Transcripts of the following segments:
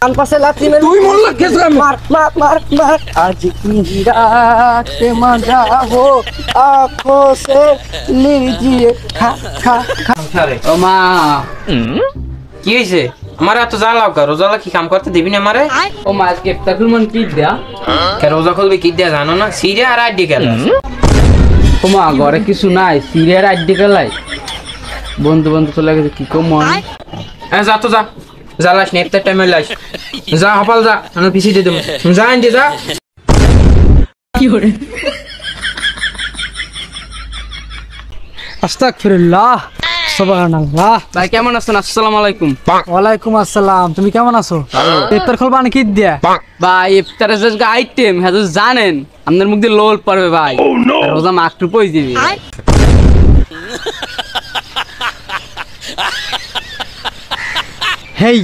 कान पासे लाती में तू ही मोल लग गया मार मार मार मार आज की रात मजा हो आंखों से लीजिए खा खा खा अरे ओ माँ কি হইছে আমারে এত জ্বালাও কা রোজা কি কাম করতে দিবি না আমারে ও মা আজকে ইফতারুল মান কি দেয়া কে রোজা খুলবে কি দেয়া জানো না সিরিয়া আর আইডি গেল ও মা ঘরে কিছু নাই সিরিয়ার আইডি গেলাই বন্ধু বন্ধু চলে গেছে কি কম মন এ যা তো যা জ্বালাস নে একটা টাইমে লাইস যা হপাল যা আমি পিছি দিয়ে দেব যা আনতে যা কি করে আস্তাগফিরুল্লাহ সুবহানাল্লাহ ভাই কেমন আছেন আসসালামু আলাইকুম ওয়ালাইকুম আসসালাম তুমি কেমন আছো ইফতার খুলবা নাকি দিয়া ভাই ইফতারের যে আইটেম হ্যাঁ জানেন আপনার মুখ দিয়ে লোল পড়বে ভাই রোজা মাকটু পই দিবি হেই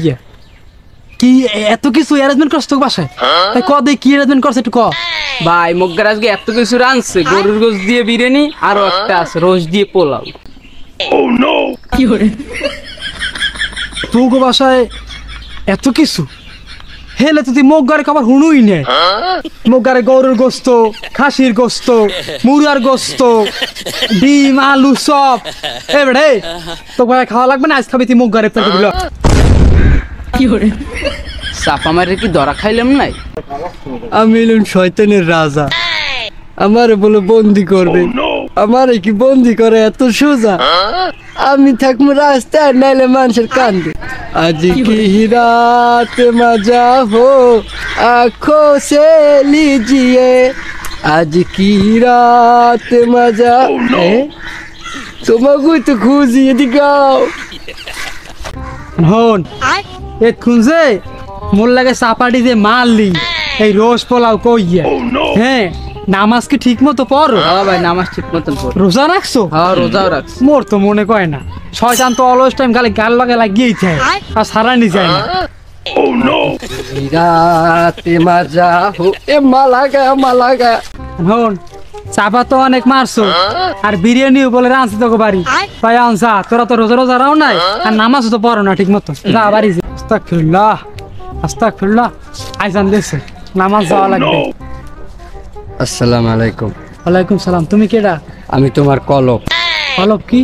কি এত কিছু অ্যারেঞ্জমেন্ট করছ তো বাসায় তাই কদে কি অ্যারেঞ্জমেন্ট করছ একটু ক ভাই মগ্গার আজকে এত কিছু রানছে গরুর গোশ দিয়ে বিরিয়ানি আর একটা আছে রোজ দিয়ে পোলাও কি করে তোগো বাসায় এত কিছু হেলে তুই মগ্গারে খাবার হুনুই নে মগ্গারে গরুর গোস্ত খাসির গোস্ত মুরার গোস্ত ডিম আলু সব এবারে তো ভাই খাওয়া লাগবে না আজ খাবি তুই মগ্গারে ইফতার করবি কি করে চাপা মারে কি ধরা খাইলাম নাই আমি এলাম শয়তানের রাজা আমারে বলে বন্দি করবে আমারে কি বন্দি করে এত সোজা আমি থাকবো রাস্তায় নাইলে মানুষের কান্দে আজ কি রাত মজা হো আঁখো সে লিজিয়ে আজ কি রাত মজা তোমাকে তো খুঁজি এদিকে হন এক খুঁজে মোর লাগে চাপাটি যে মারলি এই রোজ পোলাও কইয়া হ্যাঁ নামাজ কি ঠিক মতো পড়ো হ্যাঁ ভাই নামাজ ঠিক মতন পড় রোজা রাখছো হ্যাঁ রোজাও রাখছি মোর তো মনে কয় না শয়তান তো অলস টাইম গালে গাল লাগে লাগিয়েই থাকে আর সারানি যায় না রাতে মজা হো এ মালাগা হন চাপা তো অনেক মারছো আর বিরিয়ানিও বলে রাঁধছি তোকে বাড়ি তাই আনসা তোরা তো রোজা রোজা রাও নাই আর নামাজ তো পড়ো না ঠিক মতো যা বাড়ি আস্তাগফিরুল্লাহ আস্তাগফিরুল্লাহ আইজান দেশে নামাজ যাওয়া লাগবে আসসালামু আলাইকুম। ওয়ালাইকুম সালাম তুমি কেডা আমি তোমার কলব। কলব কি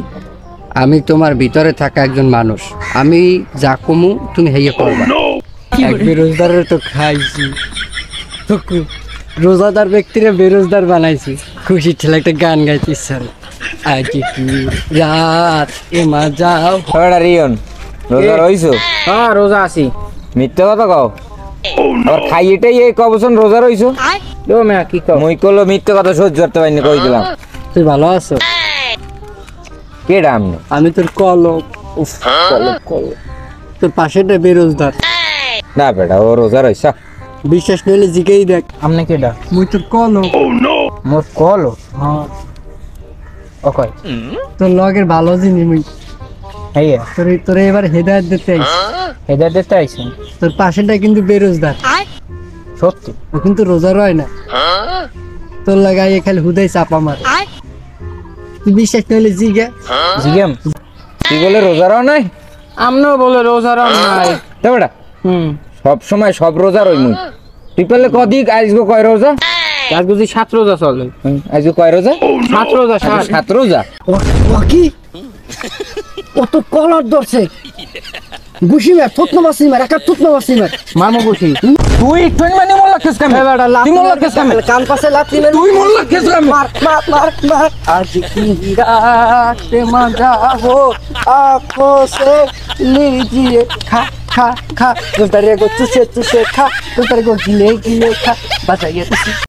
আমি তোমার ভিতরে থাকা একজন মানুষ। আমি যা কমু তুমি হেয়ে করবা। এক বেরোজগারের তো খাইছি তো রোজাদার ব্যক্তিরা বেরোজগার বানাইছি খুশি ছিল একটা গান গাইছি স্যার আজ কি রাত এ মজা ওটা রিয়ন রোজা রইছো হ্যাঁ রোজা আছি মিথ্যা কথা কও আর খাইয়েটাই এই কবছর রোজা রইছো ও মে কি কও মই কলো মিথ্যা কথা সহ্য করতে পারিনি কই দিলাম তুই ভালো আছো কেডা আমনে আমি তোর কলব উফ কলব তোর পাশেটা বেরোজগার না বেটা ও রোজা রইছা বিশ্বাস নইলে জিকেই দেখ আমনে কেডা মুই তোর কলব মোর কলো হ্যাঁ ওকই তোর লগের ভালো জিনিস মুই হেয়া তোর এবার হেদায়েত দিতে আইছি হেদায়েত দিতে আইছেন তোর পাশেটা কিন্তু বেরোজগার সত্যি ও কিন্তু রোজা রয় না তোর লাগাই খালি হুদাই চাপা মারে তুই বিশ্বাস নইলে জিগে জিগেম কি বলে রোজা রাও নাই আমনেও বলে রোজা রাম নাই তা বেটা হুম সব সময় সব রোজা রই মুই তুই পেলে কদিক আজগো কয় রোজা আজ বুঝি 7 রোজা চলে আজগো কয় রোজা 7 রোজা 7 রোজা ও কি ও তো কলার ধরছে গুছি মার থুতনো মাসি মার একা থুতনো মাসি মার মামু বসি তুই একটুই মানে মোল্লা কেস কাম এ বেটা তুই মোল্লা কেস কাম কান পাশে লাথি মেরে তুই মোল্লা কেস কাম मार मार मार मार आज की रात मजा हो आंखों से लीजिए खा खा खा दूसरे को तुसे खा दूसरे को गिले गिले खा बताइए